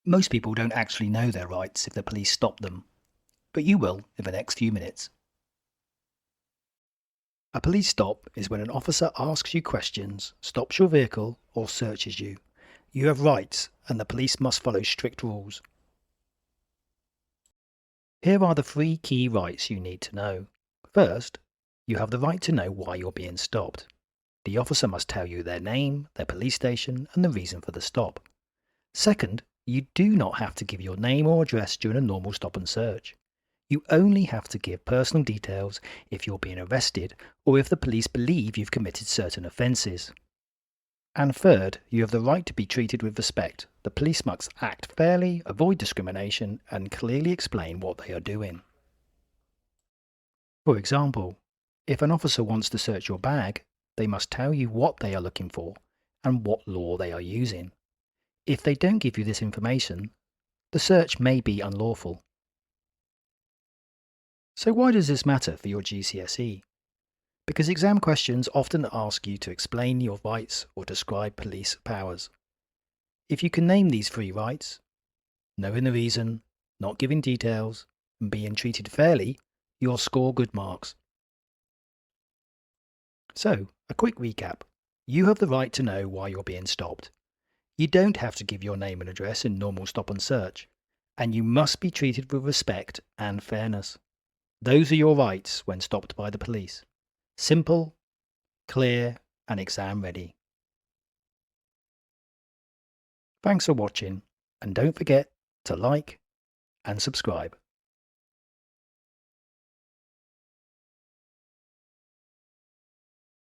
Most people don't actually know their rights if the police stop them, but you will in the next few minutes. A police stop is when an officer asks you questions, stops your vehicle, or searches you. You have rights, and the police must follow strict rules. Here are the 3 key rights you need to know. First, you have the right to know why you're being stopped. The officer must tell you their name, their police station, and the reason for the stop. Second, you do not have to give your name or address during a normal stop and search. You only have to give personal details if you're being arrested or if the police believe you've committed certain offences. And third, you have the right to be treated with respect. The police must act fairly, avoid discrimination, and clearly explain what they are doing. For example, if an officer wants to search your bag, they must tell you what they are looking for and what law they are using. If they don't give you this information, the search may be unlawful. So why does this matter for your GCSE? Because exam questions often ask you to explain your rights or describe police powers. If you can name these 3 rights, knowing the reason, not giving details, and being treated fairly, you'll score good marks. So, a quick recap. You have the right to know why you're being stopped. You don't have to give your name and address in normal stop and search, and you must be treated with respect and fairness. Those are your rights when stopped by the police. Simple, clear, and exam ready. Thanks for watching, and don't forget to like and subscribe.